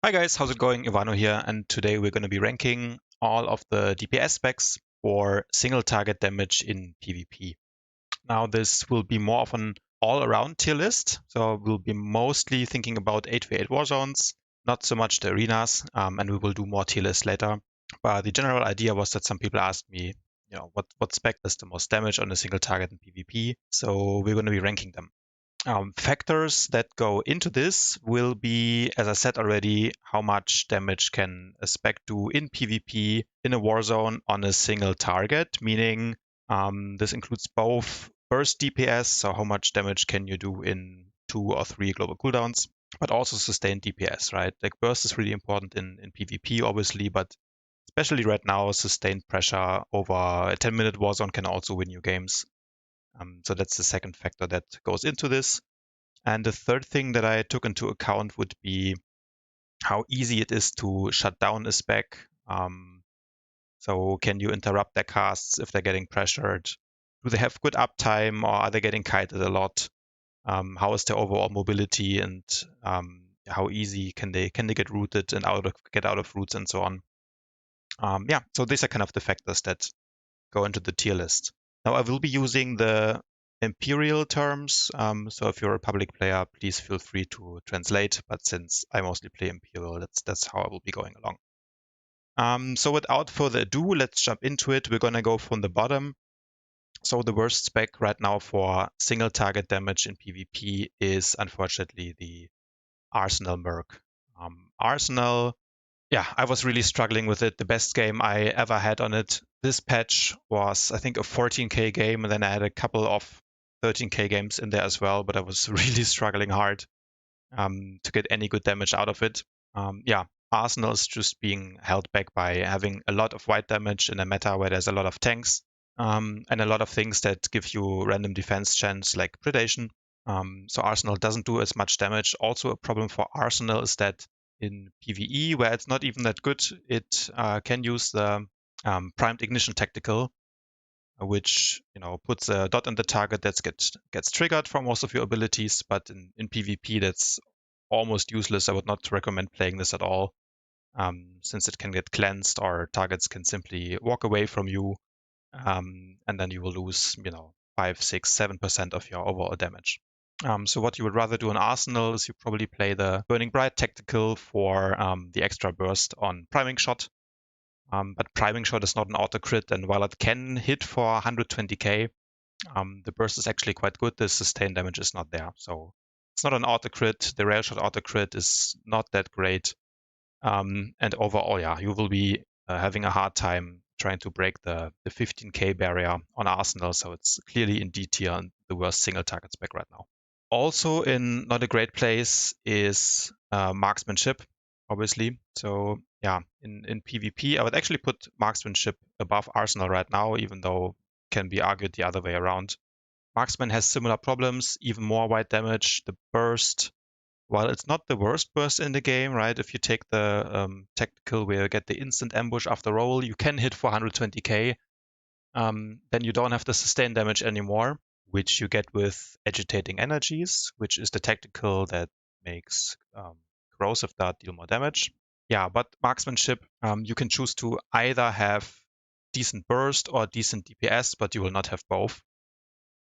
Hi guys, how's it going? Ivano here, and today we're going to be ranking all of the DPS specs for single target damage in PvP. Now this will be more of an all-around tier list, so we'll be mostly thinking about 8v8 war zones, not so much the arenas, and we will do more tier lists later. But the general idea was that some people asked me, what spec does the most damage on a single target in PvP, so we're going to be ranking them. Factors that go into this will be, as I said already, how much damage can a spec do in PvP in a war zone on a single target, meaning this includes both burst DPS, so how much damage can you do in 2 or 3 global cooldowns, but also sustained DPS, right? Like burst is really important in PvP, obviously, but especially right now, sustained pressure over a 10-minute war zone can also win you games. So that's the second factor that goes into this. And the third thing that I took into account would be how easy it is to shut down a spec. So can you interrupt their casts if they're getting pressured? Do they have good uptime, or are they getting kited a lot? How is their overall mobility, and how easy can they get rooted and get out of roots and so on? So these are kind of the factors that go into the tier list. Now I will be using the Imperial terms, so if you're a public player, please feel free to translate, but since I mostly play Imperial, that's how I will be going along. So without further ado, let's jump into it. We're going to go from the bottom. So the worst spec right now for single target damage in PvP is unfortunately the Arsenal Merc. Arsenal, yeah, I was really struggling with it. The best game I ever had on it this patch was, I think, a 14k game, and then I had a couple of 13k games in there as well, but I was really struggling hard to get any good damage out of it. Arsenal is just being held back by having a lot of white damage in a meta where there's a lot of tanks and a lot of things that give you random defense chance like predation. So Arsenal doesn't do as much damage. Also, a problem for Arsenal is that in PvE, where it's not even that good, it can use the primed ignition tactical, which puts a dot on the target that gets triggered for most of your abilities. But in PvP, that's almost useless. I would not recommend playing this at all, since it can get cleansed or targets can simply walk away from you, and then you will lose 5, 6, 7% of your overall damage. So what you would rather do in Arsenal is you probably play the Burning Bright tactical for the extra burst on Priming Shot. But Priming Shot is not an auto crit, and while it can hit for 120k, the burst is actually quite good. The sustained damage is not there. So it's not an auto crit. The rail shot auto crit is not that great. And overall, you will be having a hard time trying to break the 15k barrier on Arsenal. So it's clearly in D tier and the worst single target spec right now. Also in not a great place is marksmanship, obviously. So in PvP, I would actually put marksmanship above Arsenal right now, even though it can be argued the other way around. Marksman has similar problems, even more white damage. The burst, while it's not the worst burst in the game, right? If you take the tactical where you get the instant ambush after roll, you can hit for 120k. Then you don't have the sustained damage anymore, which you get with agitating energies, which is the tactical that makes corrosive dart deal more damage. Yeah, but marksmanship, you can choose to either have decent burst or decent DPS, but you will not have both.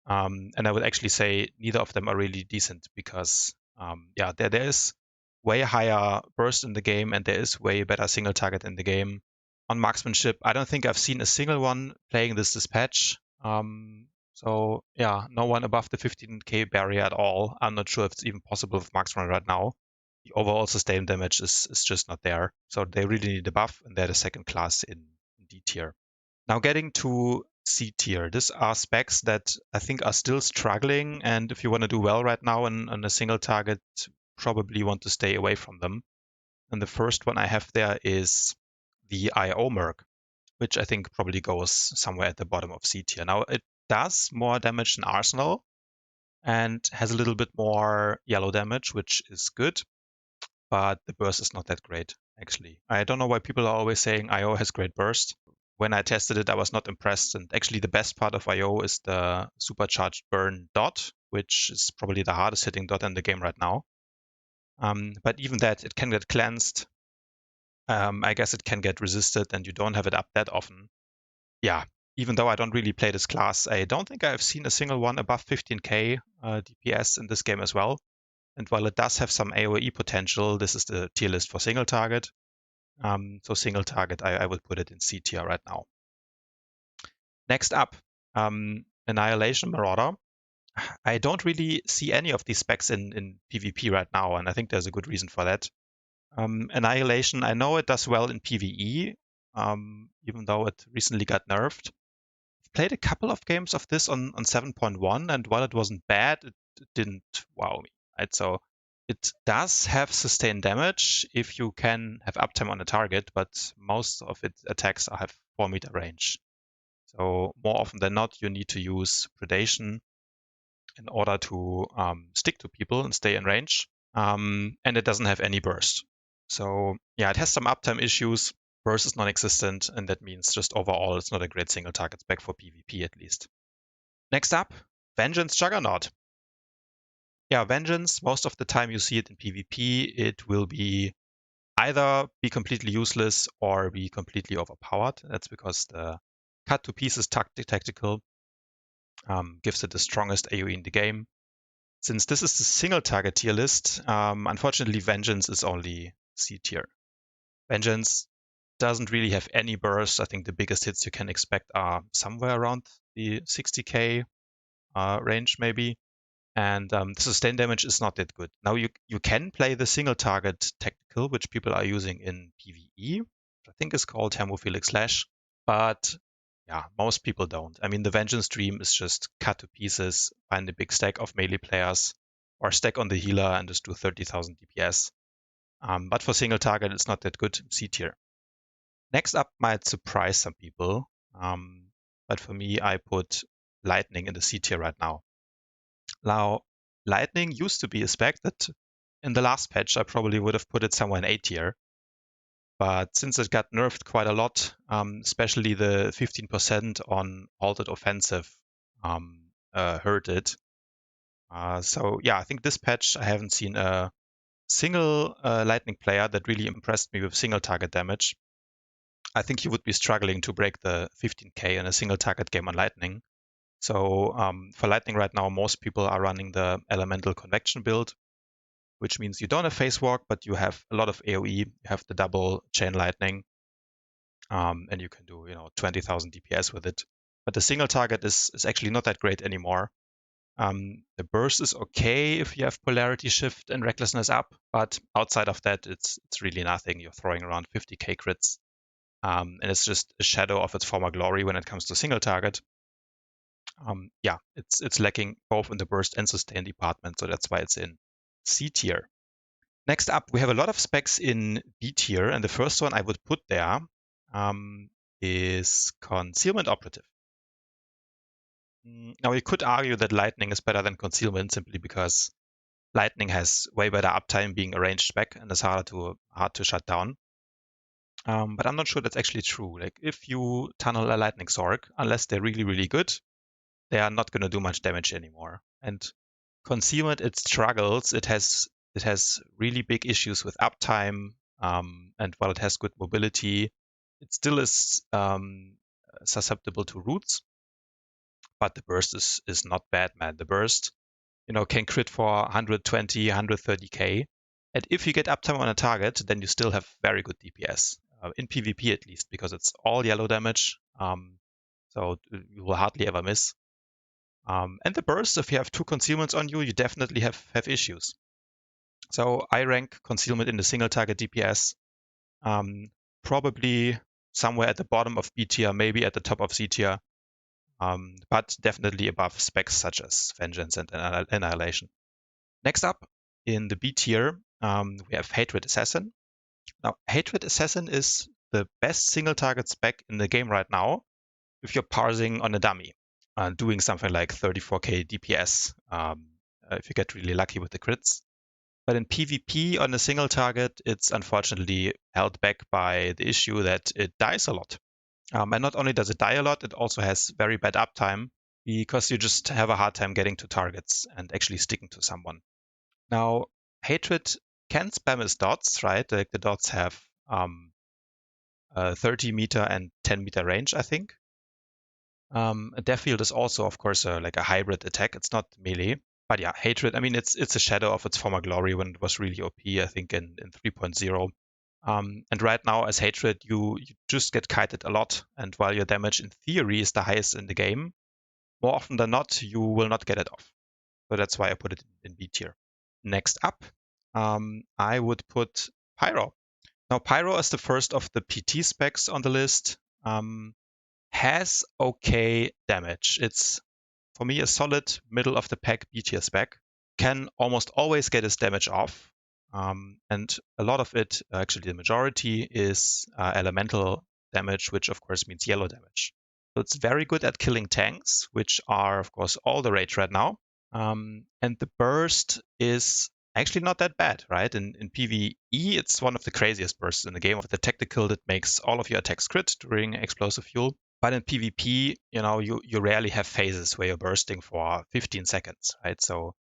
And I would actually say neither of them are really decent because, there is way higher burst in the game and there is way better single target in the game. On marksmanship, I don't think I've seen a single one playing this patch. No one above the 15k barrier at all. I'm not sure if it's even possible with marksman right now. The overall sustained damage is just not there. So they really need a buff, and they're the second class in D tier. Now getting to C tier, these are specs that I think are still struggling, and if you want to do well right now on a single target, probably want to stay away from them. And the first one I have there is the IO Merc, which I think probably goes somewhere at the bottom of C tier. Now it does more damage than Arsenal and has a little bit more yellow damage, which is good, but the burst is not that great, actually. I don't know why people are always saying IO has great burst. When I tested it, I was not impressed. And actually, the best part of IO is the supercharged burn dot, which is probably the hardest hitting dot in the game right now. But even that, it can get cleansed. I guess it can get resisted, and you don't have it up that often. Yeah, even though I don't really play this class, I don't think I've seen a single one above 15k DPS in this game as well. And while it does have some AoE potential, this is the tier list for single target. So single target, I would put it in C tier right now. Next up, Annihilation Marauder. I don't really see any of these specs in PvP right now, and I think there's a good reason for that. Annihilation, I know it does well in PvE, even though it recently got nerfed. I've played a couple of games of this on 7.1, and while it wasn't bad, it didn't wow me. Right? So it does have sustained damage if you can have uptime on a target, but most of its attacks have 4-meter range. So more often than not, you need to use predation in order to stick to people and stay in range. And it doesn't have any burst. So yeah, it has some uptime issues. Burst is non-existent, and that means just overall it's not a great single target spec for PvP at least. Next up, Vengeance Juggernaut. Yeah, Vengeance, most of the time you see it in PvP, it will be either be completely useless or be completely overpowered. That's because the cut to pieces tactical gives it the strongest AoE in the game. Since this is the single target tier list, unfortunately Vengeance is only C tier. Vengeance doesn't really have any burst. I think the biggest hits you can expect are somewhere around the 60k range maybe. And the sustain damage is not that good. Now you can play the single target tactical, which people are using in PvE, which I think is called Hemophilic Slash, but yeah, most people don't. I mean, the Vengeance Dream is just cut to pieces, find a big stack of melee players, or stack on the healer and just do 30,000 DPS. But for single target, it's not that good, C tier. Next up might surprise some people, but for me, I put Lightning in the C tier right now. Now, Lightning used to be a spec that in the last patch, I probably would have put it somewhere in A tier. But since it got nerfed quite a lot, especially the 15% on halted offensive hurt it. So yeah, I think this patch I haven't seen a single Lightning player that really impressed me with single target damage. I think you would be struggling to break the 15k in a single target game on Lightning. So for Lightning right now, most people are running the Elemental Convection build, which means you don't have Phase Walk, but you have a lot of AoE. You have the double Chain Lightning, and you can do 20,000 DPS with it. But the single target is actually not that great anymore. The burst is okay if you have Polarity Shift and Recklessness up, but outside of that, it's really nothing. You're throwing around 50k crits, and it's just a shadow of its former glory when it comes to single target. Yeah, it's lacking both in the burst and sustain department, so that's why it's in C tier. Next up, we have a lot of specs in B tier, and the first one I would put there is Concealment Operative. Now, you could argue that Lightning is better than Concealment simply because Lightning has way better uptime being a ranged spec and is hard to shut down. But I'm not sure that's actually true. Like if you tunnel a Lightning Zork, unless they're really, really good, they are not going to do much damage anymore. And Concealment, it struggles. It has really big issues with uptime, and while it has good mobility, it still is susceptible to roots. But the burst is not bad, man. The burst, can crit for 120, 130k, and if you get uptime on a target, then you still have very good DPS in PvP at least, because it's all yellow damage. So you will hardly ever miss. And the burst, if you have 2 concealments on you, you definitely have issues. So I rank concealment in the single target DPS, probably somewhere at the bottom of B tier, maybe at the top of C tier, but definitely above specs such as Vengeance and Annihilation. Next up, in the B tier, we have Hatred Assassin. Now, Hatred Assassin is the best single target spec in the game right now if you're parsing on a dummy. Doing something like 34k DPS if you get really lucky with the crits. But in PvP on a single target, it's unfortunately held back by the issue that it dies a lot. And not only does it die a lot, it also has very bad uptime because you just have a hard time getting to targets and actually sticking to someone. Now, Hatred can spam his dots, right? Like the dots have 30 meter and 10 meter range, I think. A Death Field is also, of course, like a hybrid attack. It's not melee, but yeah, Hatred. I mean, it's a shadow of its former glory when it was really OP. I think in 3.0. And right now, as Hatred, you just get kited a lot, and while your damage in theory is the highest in the game, more often than not, you will not get it off. So that's why I put it in B tier. Next up, I would put Pyro. Now, Pyro is the first of the PT specs on the list. Has okay damage. It's, for me, a solid middle of the pack B tier spec. Can almost always get his damage off. And a lot of it, actually the majority, is elemental damage, which of course means yellow damage. So it's very good at killing tanks, which are of course all the rage right now. And the burst is actually not that bad, right? In PvE, it's one of the craziest bursts in the game of the tactical that makes all of your attacks crit during explosive fuel. But in PvP, you rarely have phases where you're bursting for 15 seconds, right? So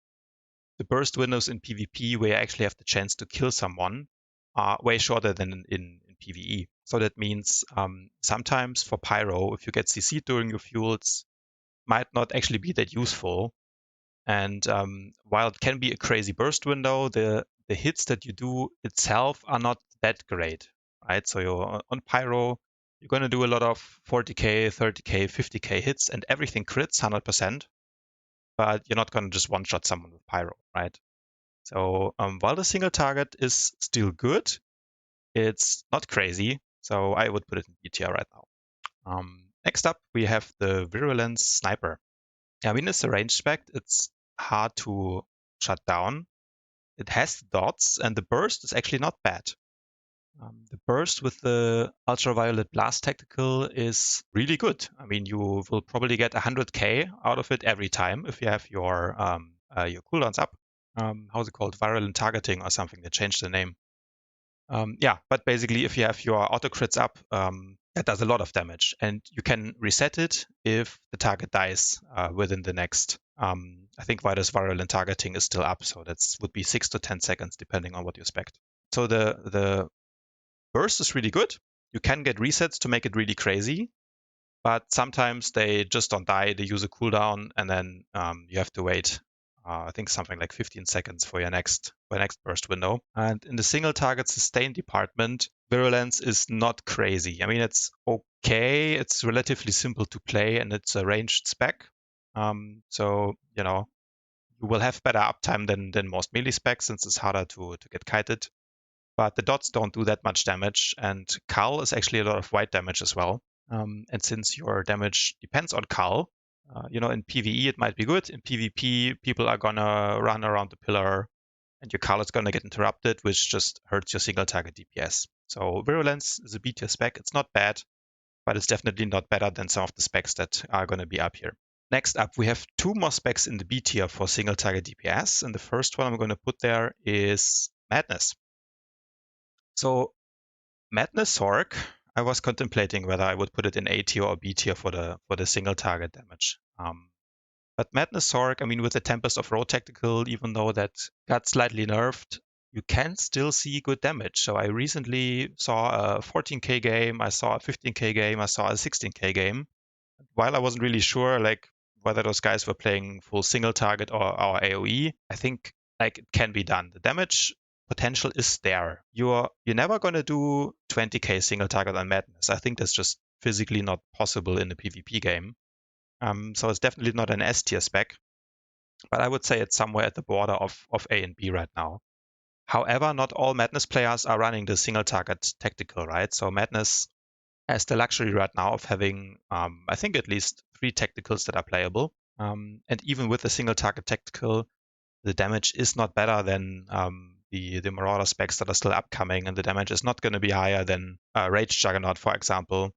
the burst windows in PvP where you actually have the chance to kill someone are way shorter than in PvE. So that means sometimes for Pyro, if you get CC'd during your fuels, might not actually be that useful. And while it can be a crazy burst window, the hits that you do itself are not that great, right? So you're on Pyro, you're going to do a lot of 40k, 30k, 50k hits, and everything crits 100%. But you're not going to just one-shot someone with Pyro, right? So while the single target is still good, it's not crazy. So I would put it in B tier right now. Next up, we have the Virulence Sniper. I mean, it's a range spec. It's hard to shut down. It has dots, and the burst is actually not bad. The burst with the Ultraviolet Blast Tactical is really good. I mean, you will probably get 100k out of it every time if you have your cooldowns up. How's it called? Virulent Targeting or something. They changed the name. Yeah, but basically, if you have your auto crits up, that does a lot of damage, and you can reset it if the target dies within the next. I think Vidar's Virulent Targeting is still up, so that would be 6 to 10 seconds depending on what you expect. So the burst is really good. You can get resets to make it really crazy, but sometimes they just don't die. They use a cooldown, and then you have to wait. I think something like 15 seconds for your next burst window. And in the single target sustain department, Virulence is not crazy. I mean, it's okay. It's relatively simple to play, and it's a ranged spec. So you will have better uptime than most melee specs since it's harder to get kited. But the dots don't do that much damage, and Cull is actually a lot of white damage as well. And since your damage depends on Cull, in PvE it might be good. In PvP, people are gonna run around the pillar, and your Cull is gonna get interrupted, which just hurts your single target DPS. So Virulence is a B tier spec. It's not bad, but it's definitely not better than some of the specs that are gonna be up here. Next up, we have two more specs in the B tier for single target DPS, and the first one I'm going to put there is Madness. So Madness Sorg, I was contemplating whether I would put it in A tier or B tier for the single target damage. But Madness Sorg, I mean, with the Tempest of Road Tactical, even though that got slightly nerfed, you can still see good damage. So I recently saw a 14k game, I saw a 15k game, I saw a 16k game. While I wasn't really sure whether those guys were playing full single target or AoE, I think it can be done. The damage potential is there. You're never gonna do 20k single target on Madness. I think that's just physically not possible in a PvP game. So it's definitely not an S tier spec, but I would say it's somewhere at the border of A and B right now. However, not all Madness players are running the single target tactical, right? So Madness has the luxury right now of having, I think, at least 3 tacticals that are playable. And even with the single target tactical, the damage is not better than the Marauder specs that are still upcoming, and the damage is not going to be higher than Rage Juggernaut, for example.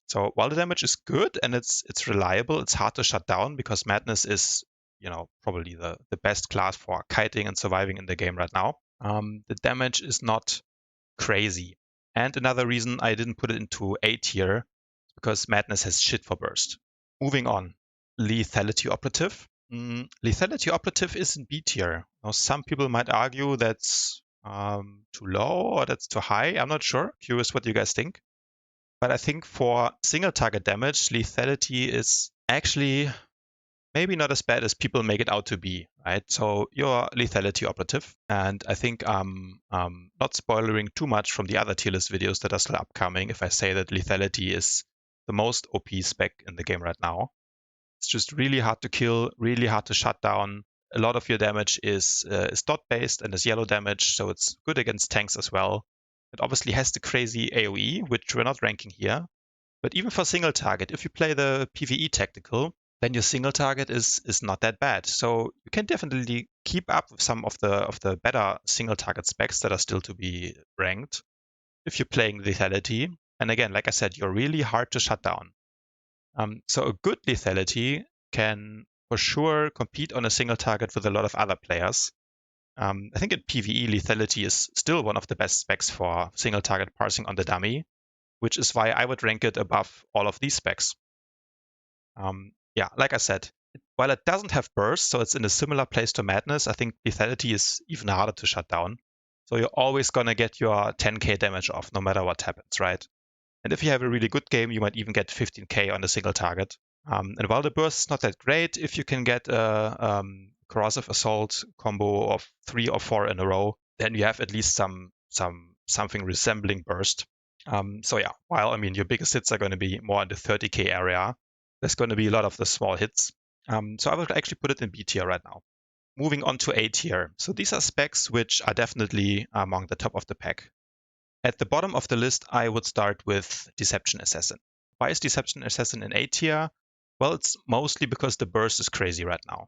So while the damage is good and it's reliable, it's hard to shut down because Madness is, probably the best class for kiting and surviving in the game right now. The damage is not crazy. And another reason I didn't put it into A tier is because Madness has shit for burst. Moving on, Lethality Operative. Lethality Operative is in B tier. Now, some people might argue that's too low or that's too high. I'm not sure. Curious what you guys think. But I think for single target damage, lethality is actually maybe not as bad as people make it out to be, right? So you're lethality operative. And I think I'm not spoiling too much from the other tier list videos that are still upcoming if I say that lethality is the most OP spec in the game right now. It's just really hard to kill, really hard to shut down. A lot of your damage is dot based and is yellow damage, so it's good against tanks as well. It obviously has the crazy AoE, which we're not ranking here. But even for single target, if you play the PvE tactical, then your single target is not that bad. So you can definitely keep up with some of the better single target specs that are still to be ranked if you're playing lethality. And again, like I said, you're really hard to shut down. So a good lethality can for sure compete on a single target with a lot of other players. I think in PvE, lethality is still one of the best specs for single target parsing on the dummy, which is why I would rank it above all of these specs. Yeah, like I said, while it doesn't have burst, so it's in a similar place to Madness, I think lethality is even harder to shut down. So you're always going to get your 10k damage off no matter what happens, right? And if you have a really good game, you might even get 15k on a single target. And while the burst is not that great, if you can get a corrosive assault combo of 3 or 4 in a row, then you have at least something resembling burst. So yeah, while I mean your biggest hits are going to be more in the 30k area, there's going to be a lot of the small hits. So I would actually put it in B tier right now. Moving on to A tier. So these are specs which are definitely among the top of the pack. At the bottom of the list, I would start with Deception Assassin. Why is Deception Assassin in A tier? Well, it's mostly because the burst is crazy right now.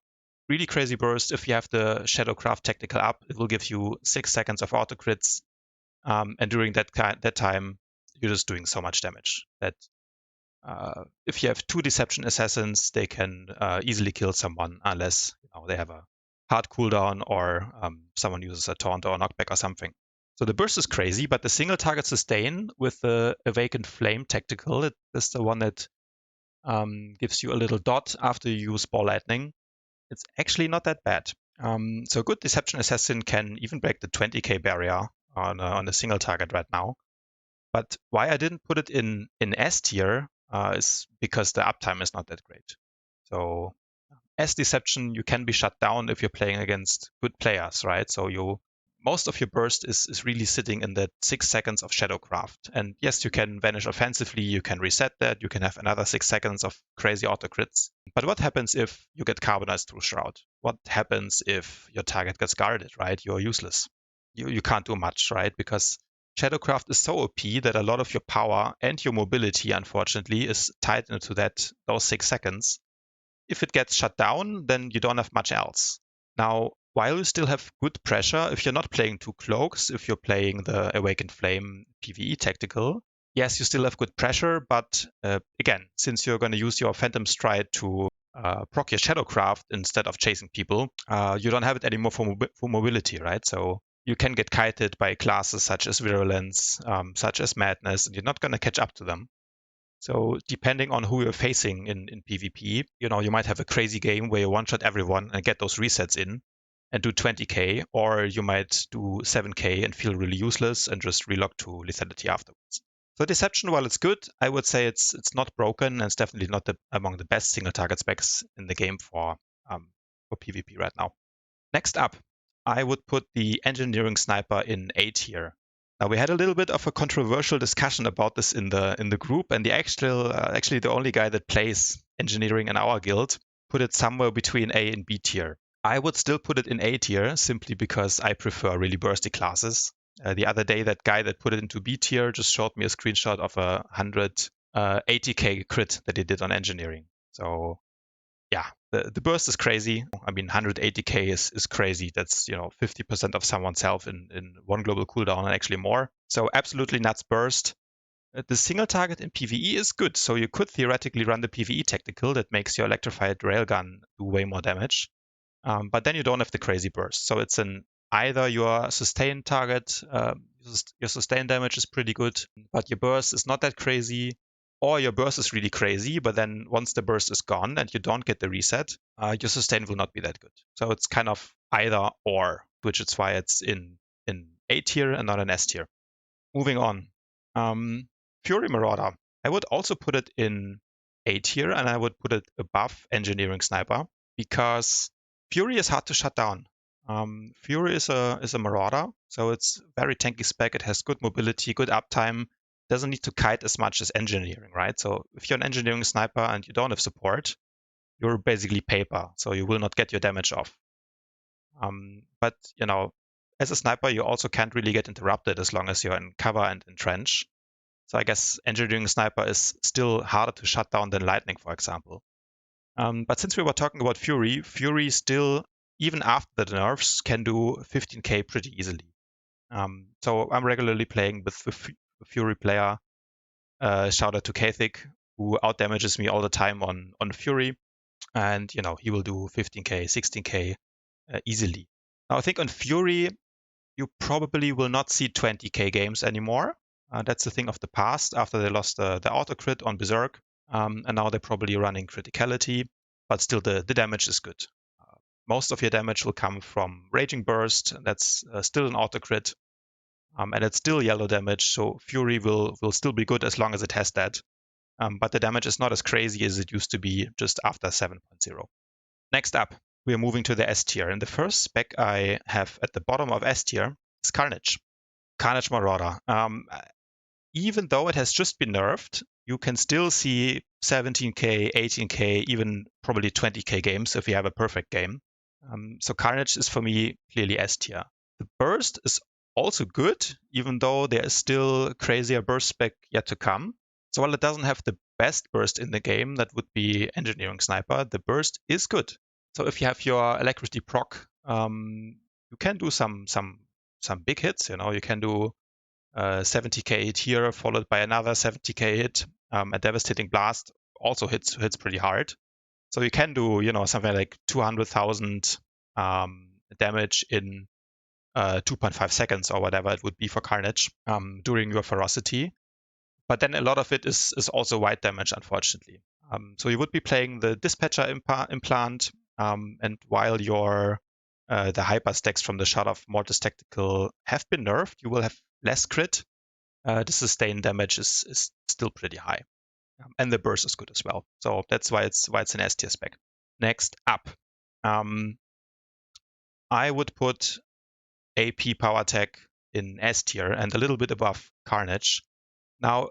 Really crazy burst. If you have the Shadowcraft tactical up, it will give you 6 seconds of auto crits. And during that time, you're just doing so much damage that if you have 2 Deception Assassins, they can easily kill someone unless they have a hard cooldown or someone uses a taunt or a knockback or something. So the burst is crazy, but the single target sustain with the Awakened Flame tactical, that's the one that gives you a little dot after you use Ball Lightning. It's actually not that bad. So good Deception Assassin can even break the 20k barrier on a single target right now. But why I didn't put it in S tier is because the uptime is not that great. So S Deception, you can be shut down if you're playing against good players, right? So most of your burst is really sitting in that 6 seconds of Shadowcraft. And yes, you can vanish offensively, you can reset that, you can have another 6 seconds of crazy auto crits. But what happens if you get carbonized through Shroud? What happens if your target gets guarded, right? You're useless. You can't do much, right? Because Shadowcraft is so OP that a lot of your power and your mobility, unfortunately, is tied into those 6 seconds. If it gets shut down, then you don't have much else. Now, while you still have good pressure, if you're not playing 2 cloaks, if you're playing the Awakened Flame PvE tactical, yes, you still have good pressure, but again, since you're going to use your Phantom Stride to proc your Shadowcraft instead of chasing people, you don't have it anymore for mobility, right? So you can get kited by classes such as Virulence, such as Madness, and you're not going to catch up to them. So depending on who you're facing in PvP, you might have a crazy game where you one-shot everyone and get those resets in and do 20k, or you might do 7k and feel really useless and just relock to lethality afterwards. So Deception, while it's good, I would say it's not broken and it's definitely not among the best single target specs in the game for PvP right now. Next up, I would put the Engineering Sniper in A tier. Now we had a little bit of a controversial discussion about this in the group, and actually the only guy that plays engineering in our guild put it somewhere between A and B tier. I would still put it in A tier simply because I prefer really bursty classes. The other day, that guy that put it into B tier just showed me a screenshot of a 180k crit that he did on engineering. So yeah, the burst is crazy. I mean, 180k is crazy. That's 50% of someone's health in one global cooldown and actually more. So absolutely nuts burst. The single target in PvE is good, so you could theoretically run the PvE tactical that makes your electrified railgun do way more damage. But then you don't have the crazy burst. So it's either your sustain target, your sustain damage is pretty good, but your burst is not that crazy, or your burst is really crazy, but then once the burst is gone and you don't get the reset, your sustain will not be that good. So it's kind of either or, which is why it's in A tier and not an S tier. Moving on. Fury Marauder. I would also put it in A tier, and I would put it above Engineering Sniper, because Fury is hard to shut down. Fury is a Marauder, so it's very tanky spec. It has good mobility, good uptime. Doesn't need to kite as much as Engineering, right? So if you're an Engineering Sniper and you don't have support, you're basically paper, so you will not get your damage off. But as a sniper, you also can't really get interrupted as long as you're in cover and in trench. So I guess Engineering Sniper is still harder to shut down than Lightning, for example. But since we were talking about Fury, Fury still, even after the nerfs, can do 15k pretty easily. So I'm regularly playing with a Fury player. Shout out to Kathik, who outdamages me all the time on Fury. And, he will do 15k, 16k easily. Now, I think on Fury, you probably will not see 20k games anymore. That's the thing of the past after they lost the auto crit on Berserk. And now they're probably running criticality, but still the damage is good. Most of your damage will come from Raging Burst. That's still an auto crit. And it's still yellow damage, so Fury will still be good as long as it has that. But the damage is not as crazy as it used to be just after 7.0. Next up, we are moving to the S tier. And the first spec I have at the bottom of S tier is Carnage. Carnage Marauder. Even though it has just been nerfed, you can still see 17k, 18k, even probably 20k games if you have a perfect game. So Carnage is for me clearly S tier. The burst is also good, even though there is still crazier burst spec yet to come. So while it doesn't have the best burst in the game, that would be Engineering Sniper, the burst is good. So if you have your Alacrity proc, you can do some big hits. You can do 70k hit here, followed by another 70k hit. A Devastating Blast also hits pretty hard. So you can do, something like 200,000 damage in 2.5 seconds or whatever it would be for Carnage during your Ferocity. But then a lot of it is also white damage, unfortunately. So you would be playing the Dispatcher implant, and while your the hyper stacks from the Shard of Mortis Tactical have been nerfed, you will have less crit. The sustain damage is still pretty high, and the burst is good as well. So that's why it's an S tier spec. Next up, I would put AP PowerTech in S tier and a little bit above Carnage. Now,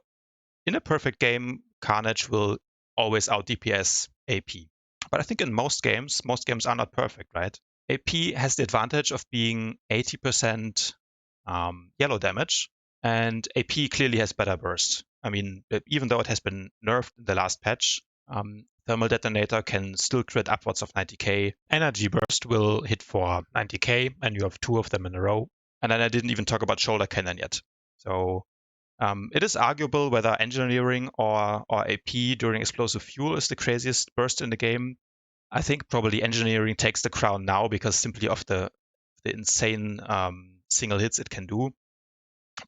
in a perfect game, Carnage will always out DPS AP. But I think in most games are not perfect, right? AP has the advantage of being 80% yellow damage, and AP clearly has better burst. I mean, even though it has been nerfed in the last patch, Thermal Detonator can still crit upwards of 90k. Energy Burst will hit for 90k, and you have two of them in a row. And then I didn't even talk about Shoulder Cannon yet. So it is arguable whether Engineering or AP during Explosive Fuel is the craziest burst in the game. I think probably Engineering takes the crown now because simply of the insane single hits it can do.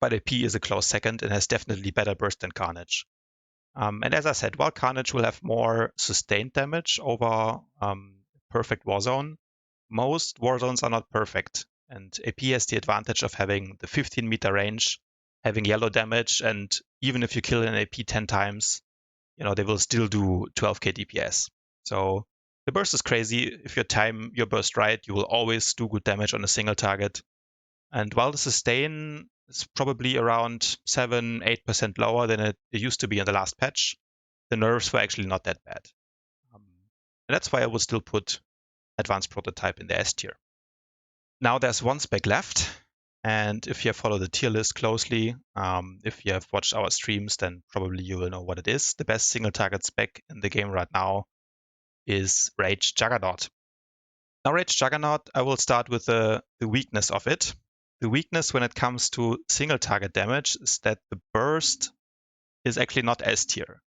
But AP is a close second and has definitely better burst than Carnage. And as I said, while Carnage will have more sustained damage over perfect Warzone, most Warzones are not perfect. And AP has the advantage of having the 15-meter range, having yellow damage, and even if you kill an AP 10 times, they will still do 12k DPS. So the burst is crazy. If you time your burst right, you will always do good damage on a single target. And while the sustain is probably around 7-8% lower than it used to be in the last patch, the nerfs were actually not that bad. And that's why I would still put Advanced Prototype in the S tier. Now there's one spec left, and if you have followed the tier list closely, if you have watched our streams, then probably you will know what it is. The best single target spec in the game right now is Rage Juggernaut. Now Rage Juggernaut, I will start with the weakness of it. The weakness when it comes to single target damage is that the burst is actually not S tier.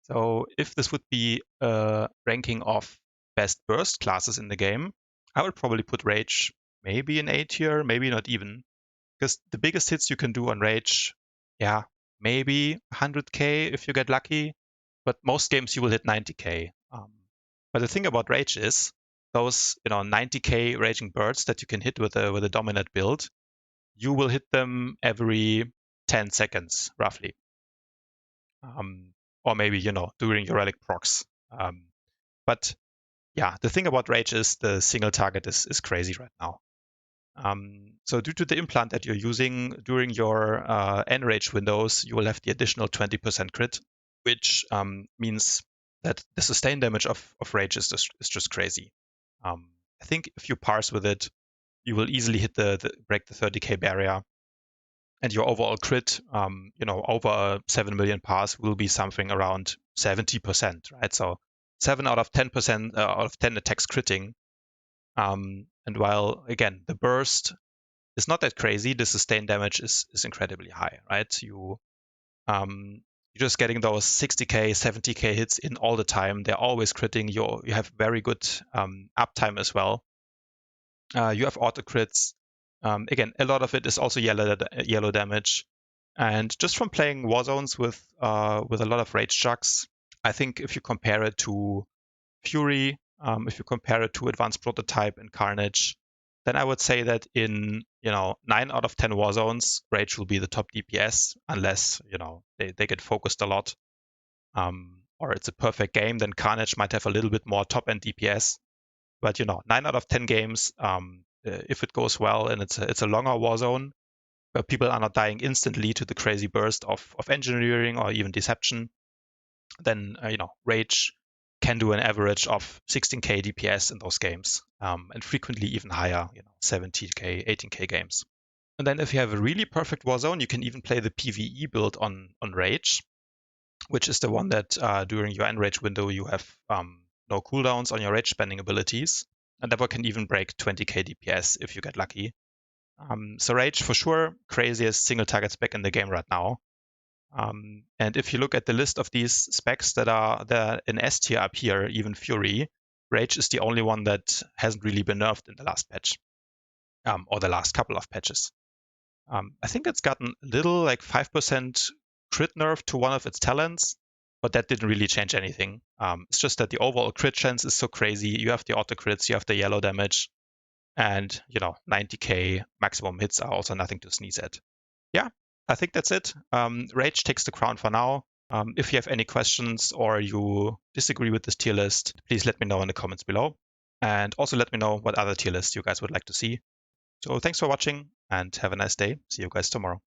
So if this would be a ranking of best burst classes in the game, I would probably put Rage maybe in A tier, maybe not even. Because the biggest hits you can do on Rage, maybe 100k if you get lucky, but most games you will hit 90k. But the thing about Rage is those 90k Raging Birds that you can hit with a dominant build, you will hit them every 10 seconds, roughly. Or maybe, during your relic procs. But yeah, the thing about Rage is the single target is crazy right now. So due to the implant that you're using during your Enrage windows, you will have the additional 20% crit, which means that the sustain damage of Rage is just crazy. I think if you parse with it, you will easily hit break the 30k barrier, and your overall crit, over a 7 million pass will be something around 70%, right? So 7 out of 10% out of 10 attacks critting. And while again the burst is not that crazy, the sustained damage is incredibly high, right? You're just getting those 60k, 70k hits in all the time. They're always critting. You have very good uptime as well. You have auto crits. Again, a lot of it is also yellow damage. And just from playing Warzones with a lot of Rage Jugs, I think if you compare it to Fury, if you compare it to Advanced Prototype and Carnage, then I would say that in 9 out of 10 Warzones, Rage will be the top DPS, unless they get focused a lot, or it's a perfect game. Then Carnage might have a little bit more top end DPS, but 9 out of 10 games, if it goes well and it's a longer Warzone where people are not dying instantly to the crazy burst of engineering or even deception, then Rage can do an average of 16k DPS in those games, and frequently even higher, 17k, 18k games. And then if you have a really perfect Warzone, you can even play the PvE build on Rage, which is the one that during your Enrage window you have no cooldowns on your Rage spending abilities, and that one can even break 20k DPS if you get lucky. So Rage for sure, craziest single target spec in the game right now. And if you look at the list of these specs that are in S tier up here, even Fury, Rage is the only one that hasn't really been nerfed in the last patch, or the last couple of patches. I think it's gotten a little, like 5% crit nerf to one of its talents, but that didn't really change anything. It's just that the overall crit chance is so crazy. You have the auto crits, you have the yellow damage, and 90k maximum hits are also nothing to sneeze at. Yeah, I think that's it. Rage takes the crown for now. If you have any questions or you disagree with this tier list, please let me know in the comments below. And also let me know what other tier lists you guys would like to see. So thanks for watching and have a nice day. See you guys tomorrow.